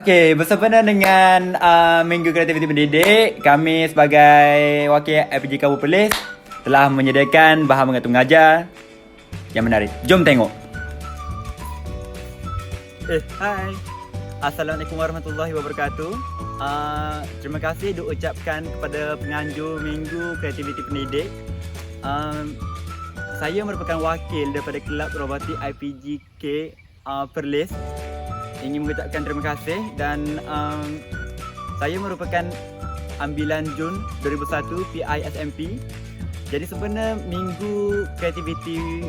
Okey, bersempena dengan Minggu Kreativiti Pendidik, kami sebagai wakil LPG Kabu Perlis telah menyediakan bahan mengatur mengajar yang menarik. Jom tengok. Hai. Assalamualaikum warahmatullahi wabarakatuh. Terima kasih diucapkan kepada penganjur Minggu Kreativiti Pendidik. Saya merupakan wakil daripada Kelab Robotik IPGK Perlis. Ingin mengucapkan terima kasih dan saya merupakan ambilan Jun 2001 PISMP. Jadi sebenarnya Minggu Kreativiti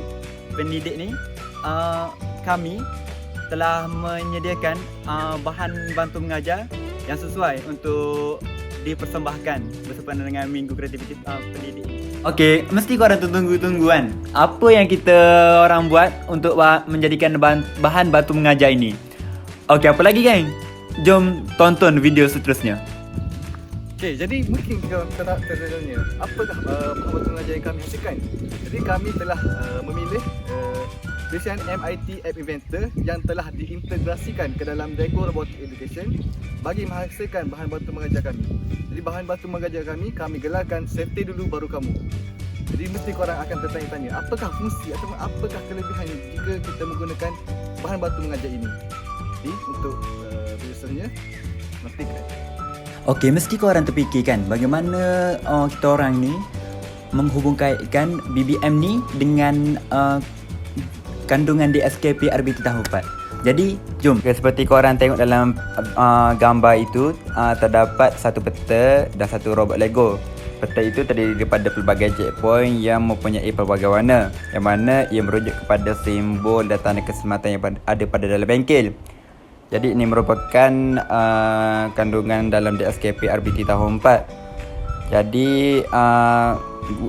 Pendidik ni kami telah menyediakan bahan bantu mengajar yang sesuai untuk dipersembahkan bersempena dengan Minggu Kreativiti Pendidik. Okey, mesti korang tunggu-tungguan. Apa yang kita orang buat untuk menjadikan bahan bantu mengajar ini? Okey, apa lagi geng? Jom tonton video seterusnya. Okey, jadi mungkin kita nak tanya, apakah bahan bantu mengajar yang kami hasilkan? Jadi kami telah memilih desain MIT App Inventor yang telah diintegrasikan ke dalam Lego Robotic Education bagi menghasilkan bahan bantu mengajar kami. Jadi bahan bantu mengajar kami gelarkan safety dulu baru kamu. Jadi mesti korang akan tertanya-tanya, apakah fungsi atau apakah kelebihan jika kita menggunakan bahan bantu mengajar ini? Jadi untuk video selanjutnya, nantikan. Okey, mesti korang terfikirkan bagaimana kita orang ni menghubungkaitkan BBM ni dengan kandungan DSKP RBT tahun 4. Jadi, jom. Okay, seperti korang tengok dalam gambar itu, terdapat satu peta dan satu robot Lego. Peta itu terdiri daripada pelbagai checkpoint yang mempunyai pelbagai warna, yang mana ia merujuk kepada simbol dan tanda keselamatan yang ada pada dalam bengkel. Jadi ini merupakan kandungan dalam DSKP RBT tahun 4. Jadi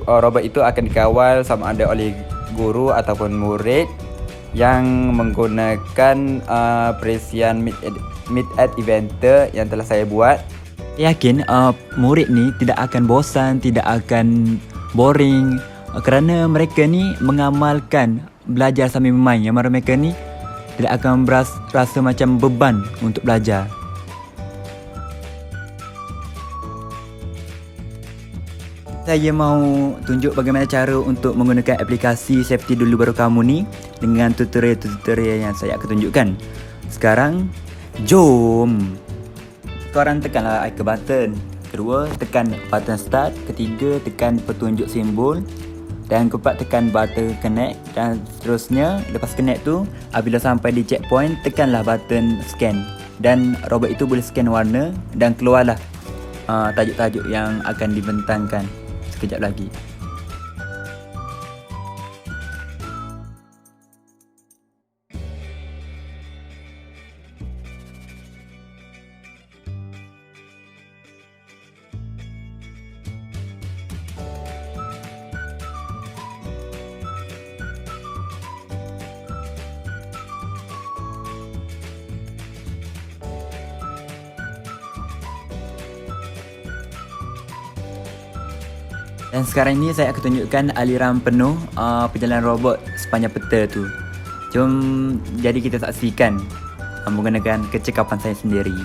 robot itu akan dikawal sama ada oleh guru ataupun murid yang menggunakan perisian Mid-Add Inventor yang telah saya buat. Yakin murid ni tidak akan bosan, tidak akan boring kerana mereka ni mengamalkan belajar sambil bermain. Yang mana mereka ni tidak akan rasa macam beban untuk belajar. Saya mau tunjuk bagaimana cara untuk menggunakan aplikasi Safety Dulu Baru Kamu ni dengan tutorial yang saya akan tunjukkan. Sekarang, jom! Korang tekanlah icon button. Kedua, tekan button start. Ketiga, tekan petunjuk simbol. Dan keempat, tekan button connect. Dan seterusnya, lepas connect tu, apabila sampai di checkpoint, tekanlah button scan. Dan robot itu boleh scan warna dan keluarlah tajuk-tajuk yang akan dibentangkan sekejap lagi. Dan sekarang ini saya akan tunjukkan aliran penuh perjalanan robot sepanjang peta tu. Jom jadi kita saksikan menggunakan kecekapan saya sendiri.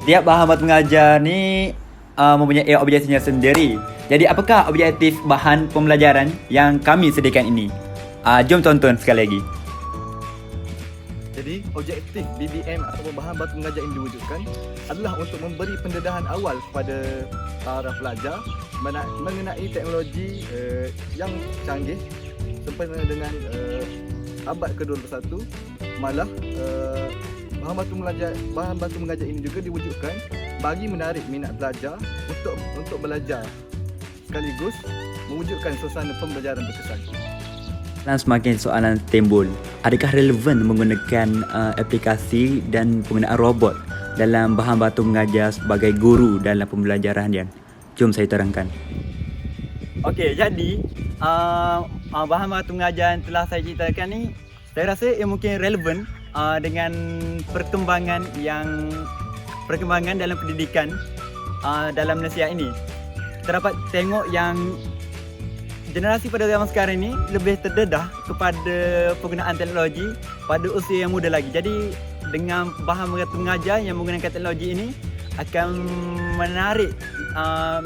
Tiap bahan bantu mengajar ni mempunyai objektifnya sendiri. Jadi apakah objektif bahan pembelajaran yang kami sediakan ini? Jom tonton sekali lagi. Jadi objektif BBM atau bahan bantu mengajar ini diwujudkan adalah untuk memberi pendedahan awal kepada para pelajar mengenai teknologi yang canggih sempena dengan abad ke-21. Malah bahan bantu mengajar ini juga diwujudkan bagi menarik minat pelajar untuk belajar sekaligus mewujudkan suasana pembelajaran berkesan. Semakin soalan timbul. Adakah relevan menggunakan aplikasi dan penggunaan robot dalam bahan batu mengajar sebagai guru dalam pembelajaran dia? Jom saya terangkan. Okey, jadi bahan batu mengajar yang telah saya ceritakan ni, saya rasa ia mungkin relevan dengan perkembangan dalam pendidikan dalam Malaysia ini. Kita dapat tengok yang generasi pada zaman sekarang ni lebih terdedah kepada penggunaan teknologi pada usia yang muda lagi. Jadi dengan bahan batu mengajar yang menggunakan teknologi ini akan menarik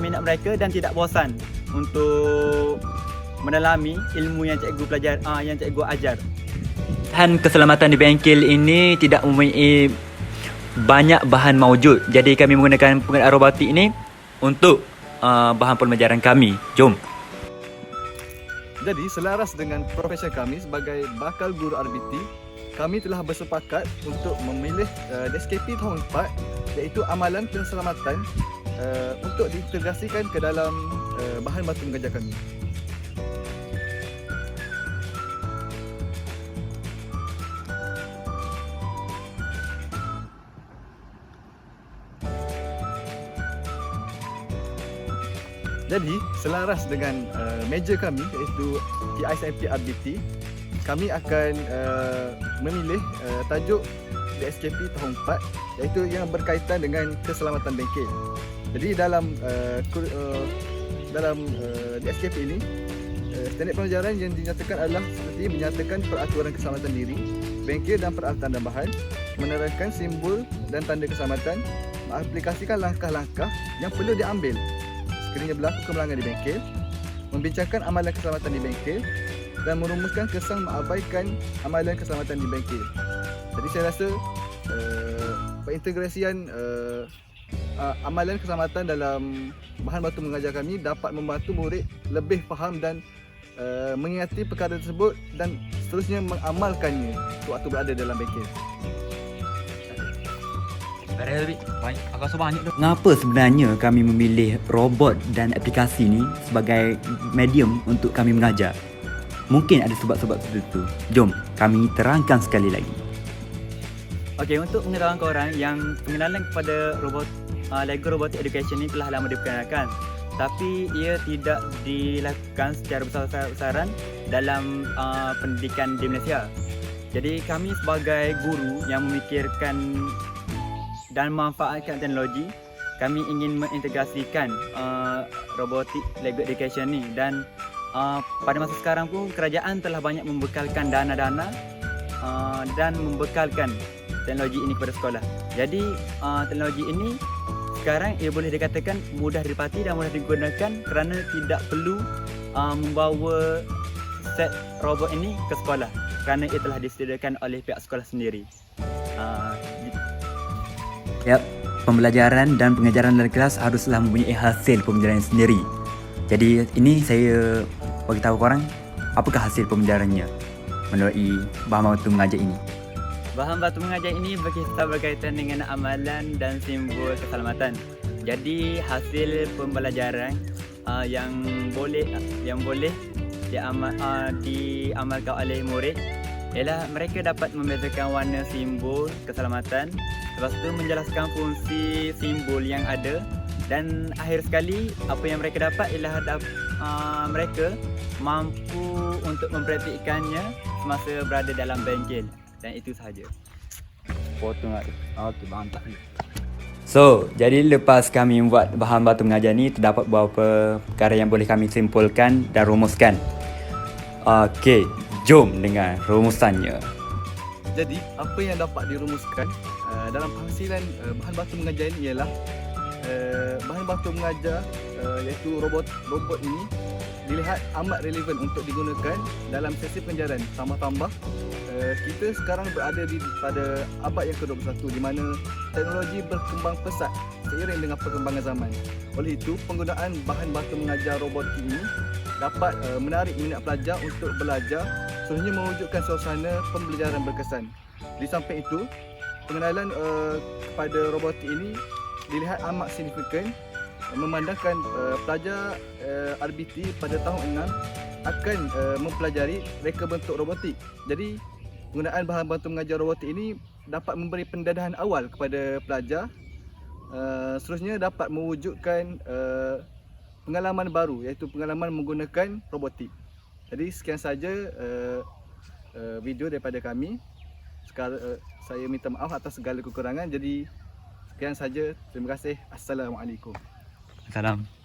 minat mereka dan tidak bosan untuk mendalami ilmu yang cikgu ajar. Bahan keselamatan di bengkel ini tidak mempunyai banyak bahan mawjud. Jadi kami menggunakan penggunaan robotik ini untuk bahan pembelajaran kami. Jom. Jadi selaras dengan profesi kami sebagai bakal guru RBT, kami telah bersepakat untuk memilih DSKP tahun 4, iaitu amalan keselamatan untuk diintegrasikan ke dalam bahan batu mengajar kami. Jadi selaras dengan meja kami iaitu TISMP RBT, kami akan memilih tajuk DSKP tahun 4, iaitu yang berkaitan dengan keselamatan bengkel. Jadi dalam DSKP ini, standard pelajaran yang dinyatakan adalah seperti menyatakan peraturan keselamatan diri, bengkel dan peralatan dan bahan, menerangkan simbol dan tanda keselamatan, mengaplikasikan langkah-langkah yang perlu diambil sekiranya berlaku kemalangan di bengkel, membincangkan amalan keselamatan di bengkel dan merumuskan kesan mengabaikan amalan keselamatan di bengkel. Jadi saya rasa pengintegrasian amalan keselamatan dalam bahan batu mengajar kami dapat membantu murid lebih faham dan mengingati perkara tersebut dan seterusnya mengamalkannya waktu berada dalam bengkel. Mengapa sebenarnya kami memilih robot dan aplikasi ni sebagai medium untuk kami mengajar? Mungkin ada sebab-sebab tertentu. Jom kami terangkan sekali lagi. Okey, untuk pengetahuan korang yang pengenalan kepada Lego Robotic Education ni telah lama diperkenalkan, tapi ia tidak dilakukan secara besar-besaran dalam pendidikan di Malaysia. Jadi kami sebagai guru yang memikirkan dan memanfaatkan teknologi, kami ingin mengintegrasikan robotik Lego Education ni, dan pada masa sekarang pun kerajaan telah banyak membekalkan dana-dana dan membekalkan teknologi ini kepada sekolah. Jadi teknologi ini sekarang ia boleh dikatakan mudah didapati dan mudah digunakan kerana tidak perlu membawa set robot ini ke sekolah kerana ia telah disediakan oleh pihak sekolah sendiri. Yap, pembelajaran dan pengajaran dalam kelas haruslah mempunyai hasil pembelajaran sendiri. Jadi ini saya bagi tahu korang apakah hasil pembelajarannya melalui bahan batu mengajar ini. Bahan batu mengajar ini berkaitan dengan amalan dan simbol keselamatan. Jadi hasil pembelajaran yang boleh diamalkan oleh murid ialah mereka dapat membezakan warna simbol keselamatan, lepas tu menjelaskan fungsi simbol yang ada, dan akhir sekali apa yang mereka dapat ialah mereka mampu untuk mempraktikkannya semasa berada dalam bengkel, dan itu sahaja. Potong tak tu. Okey, mantap. So, jadi lepas kami membuat bahan batu mengajar ni, terdapat beberapa perkara yang boleh kami simpulkan dan rumuskan. Okey, jom dengar rumusannya. Jadi, apa yang dapat dirumuskan dalam penghasilan bahan batu mengajar ini ialah bahan batu mengajar iaitu robot ini dilihat amat relevan untuk digunakan dalam sesi pengajaran. Tambah-tambah kita sekarang berada pada abad yang ke-21 di mana teknologi berkembang pesat seiring dengan perkembangan zaman. Oleh itu, penggunaan bahan batu mengajar robotik ini dapat menarik minat pelajar untuk belajar, seterusnya mewujudkan suasana pembelajaran berkesan. Di samping itu, pengenalan kepada robotik ini dilihat amat signifikan memandangkan pelajar RBT pada tahun 6 akan mempelajari reka bentuk robotik. Jadi penggunaan bahan bantu mengajar robotik ini dapat memberi pendedahan awal kepada pelajar. Seterusnya dapat mewujudkan pengalaman baru, iaitu pengalaman menggunakan robotik. Jadi sekian saja video daripada kami. Sekarang saya minta maaf atas segala kekurangan. Jadi sekian saja. Terima kasih. Assalamualaikum. Salam.